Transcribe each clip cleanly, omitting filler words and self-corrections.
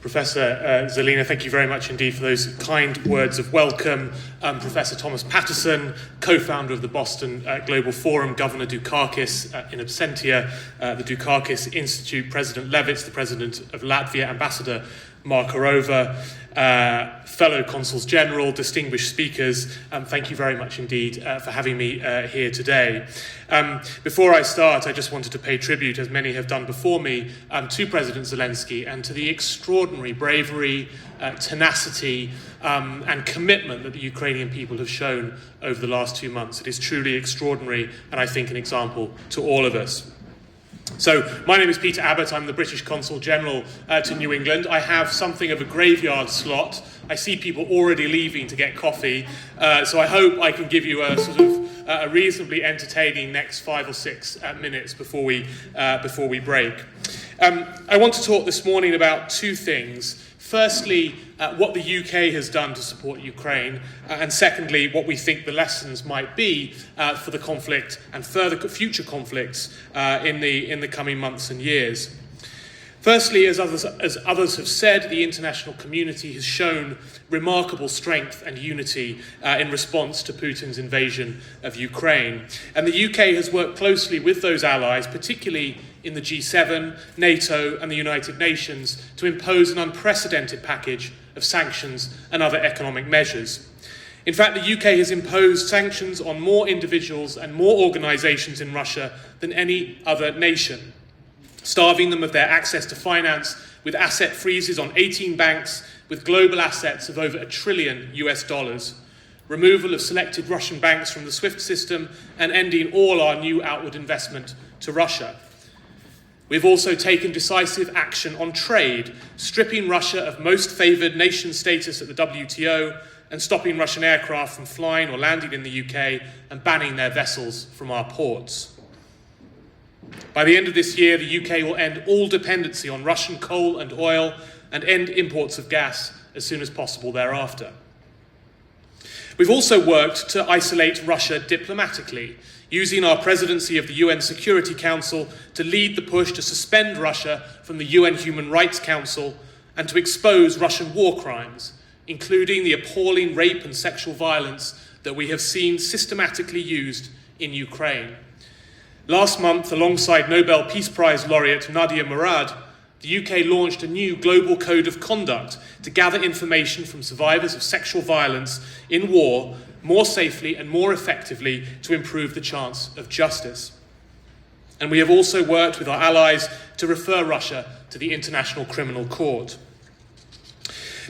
Professor Zelina, thank you very much indeed for those kind words of welcome. Professor Thomas Patterson, co-founder of the Boston Global Forum, Governor Dukakis in absentia, the Dukakis Institute, President Levits, the President of Latvia, Ambassador Markarova, fellow Consuls General, distinguished speakers, thank you very much indeed for having me here today. Before I start, I just wanted to pay tribute, as many have done before me, to President Zelensky and to the extraordinary bravery, tenacity, and commitment that the Ukrainian people have shown over the last 2 months. It is truly extraordinary, and I think an example to all of us. So, my name is Peter Abbott. I'm the British Consul General to New England. I have something of a graveyard slot. I see people already leaving to get coffee, so I hope I can give you a sort of a reasonably entertaining next 5 or 6 minutes before we break. I want to talk this morning about 2 things. Firstly, what the UK has done to support Ukraine, and secondly, what we think the lessons might be for the conflict and further future conflicts in the coming months and years. Firstly, as others have said, the international community has shown remarkable strength and unity in response to Putin's invasion of Ukraine. And the UK has worked closely with those allies, particularly in the G7, NATO and the United Nations, to impose an unprecedented package of sanctions and other economic measures. In fact, the UK has imposed sanctions on more individuals and more organisations in Russia than any other nation, starving them of their access to finance with asset freezes on 18 banks with global assets of over $1 trillion, removal of selected Russian banks from the SWIFT system, and ending all our new outward investment to Russia. We've also taken decisive action on trade, stripping Russia of most favoured nation status at the WTO and stopping Russian aircraft from flying or landing in the UK and banning their vessels from our ports. By the end of this year, the UK will end all dependency on Russian coal and oil and end imports of gas as soon as possible thereafter. We've also worked to isolate Russia diplomatically, using our presidency of the UN Security Council to lead the push to suspend Russia from the UN Human Rights Council and to expose Russian war crimes, including the appalling rape and sexual violence that we have seen systematically used in Ukraine. Last month, alongside Nobel Peace Prize laureate Nadia Murad, the UK launched a new global code of conduct to gather information from survivors of sexual violence in war more safely and more effectively to improve the chance of justice. And we have also worked with our allies to refer Russia to the International Criminal Court.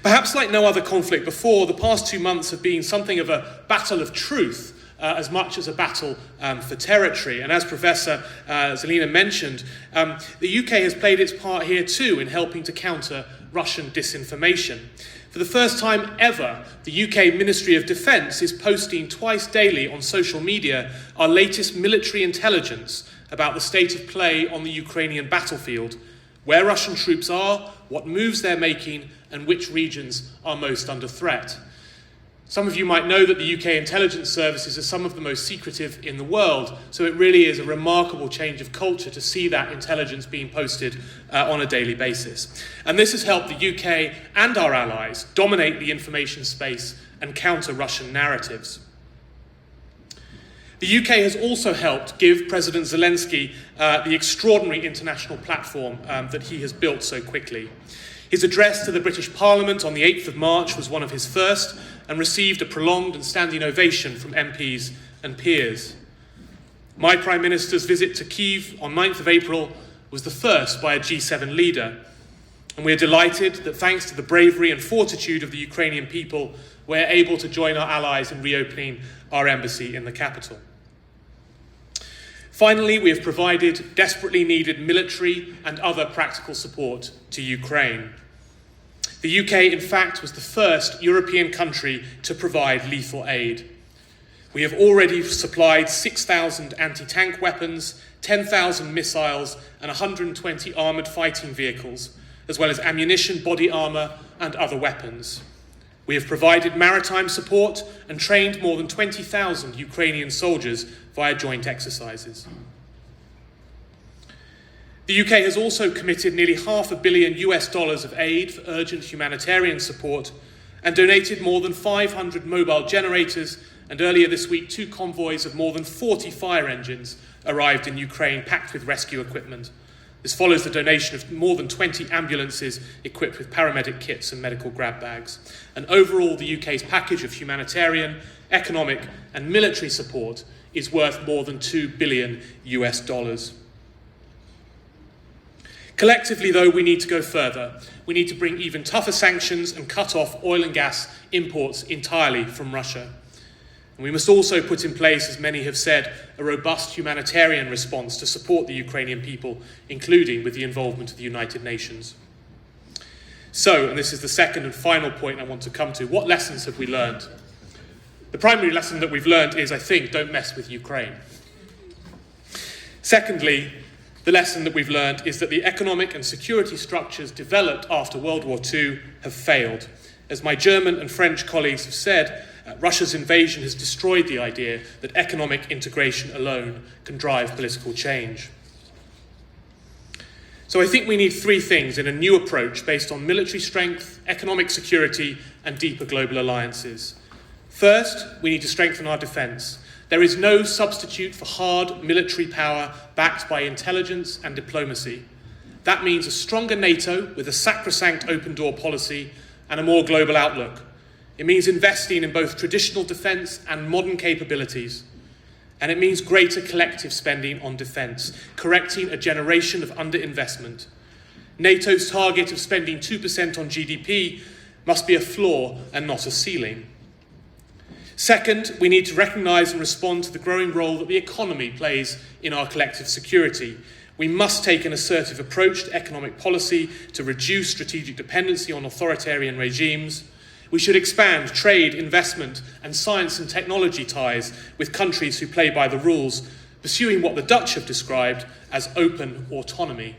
Perhaps like no other conflict before, the past 2 months have been something of a battle of truth as much as a battle for territory. And as Professor Zelina mentioned, the UK has played its part here too in helping to counter Russian disinformation. For the first time ever, the UK Ministry of Defence is posting twice daily on social media our latest military intelligence about the state of play on the Ukrainian battlefield, where Russian troops are, what moves they're making, and which regions are most under threat. Some of you might know that the UK intelligence services are some of the most secretive in the world, so it really is a remarkable change of culture to see that intelligence being posted on a daily basis. And this has helped the UK and our allies dominate the information space and counter Russian narratives. The UK has also helped give President Zelensky the extraordinary international platform that he has built so quickly. His address to the British Parliament on the 8th of March was one of his first and received a prolonged and standing ovation from MPs and peers. My Prime Minister's visit to Kyiv on 9th of April was the first by a G7 leader, and we are delighted that thanks to the bravery and fortitude of the Ukrainian people, we're able to join our allies in reopening our embassy in the capital. Finally, we have provided desperately needed military and other practical support to Ukraine. The UK, in fact, was the first European country to provide lethal aid. We have already supplied 6,000 anti-tank weapons, 10,000 missiles, and 120 armoured fighting vehicles, as well as ammunition, body armour, and other weapons. We have provided maritime support and trained more than 20,000 Ukrainian soldiers via joint exercises. The UK has also committed nearly $500 million of aid for urgent humanitarian support and donated more than 500 mobile generators, and earlier this week 2 convoys of more than 40 fire engines arrived in Ukraine packed with rescue equipment. This follows the donation of more than 20 ambulances equipped with paramedic kits and medical grab bags. And overall, the UK's package of humanitarian, economic and military support is worth more than $2 billion. Collectively, though, we need to go further. We need to bring even tougher sanctions and cut off oil and gas imports entirely from Russia. And we must also put in place, as many have said, a robust humanitarian response to support the Ukrainian people, including with the involvement of the United Nations. So, and this is the second and final point I want to come to, what lessons have we learned? The primary lesson that we've learned is, I think, don't mess with Ukraine. Secondly, the lesson that we've learned is that the economic and security structures developed after World War II have failed. As my German and French colleagues have said, Russia's invasion has destroyed the idea that economic integration alone can drive political change. So I think we need 3 things in a new approach based on military strength, economic security, and deeper global alliances. First, we need to strengthen our defence. There is no substitute for hard military power backed by intelligence and diplomacy. That means a stronger NATO with a sacrosanct open door policy and a more global outlook. It means investing in both traditional defence and modern capabilities. And it means greater collective spending on defence, correcting a generation of underinvestment. NATO's target of spending 2% on GDP must be a floor and not a ceiling. Second, we need to recognise and respond to the growing role that the economy plays in our collective security. We must take an assertive approach to economic policy to reduce strategic dependency on authoritarian regimes. We should expand trade, investment and science and technology ties with countries who play by the rules, pursuing what the Dutch have described as open autonomy.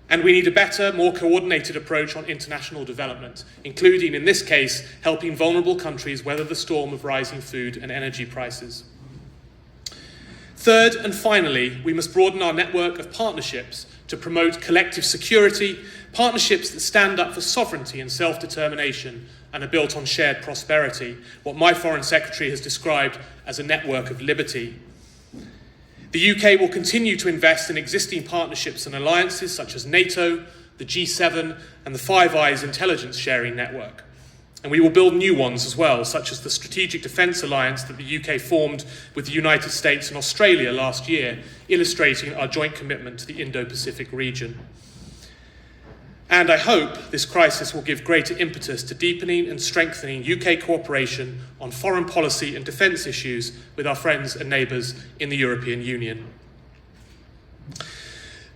And we need a better, more coordinated approach on international development, including, in this case, helping vulnerable countries weather the storm of rising food and energy prices. Third and finally, we must broaden our network of partnerships to promote collective security, partnerships that stand up for sovereignty and self-determination and are built on shared prosperity, what my Foreign Secretary has described as a network of liberty. The UK will continue to invest in existing partnerships and alliances such as NATO, the G7 and the Five Eyes intelligence sharing network. And we will build new ones as well, such as the Strategic Defence Alliance that the UK formed with the United States and Australia last year, illustrating our joint commitment to the Indo-Pacific region. And I hope this crisis will give greater impetus to deepening and strengthening UK cooperation on foreign policy and defence issues with our friends and neighbours in the European Union.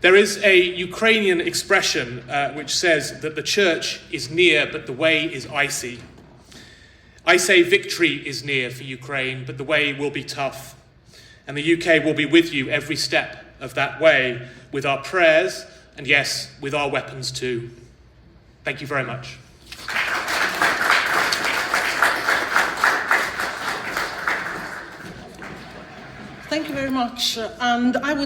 There is a Ukrainian expression which says that the church is near, but the way is icy. I say victory is near for Ukraine, but the way will be tough. And the UK will be with you every step of that way, with our prayers, and yes, with our weapons too. Thank you very much. Thank you very much. And I would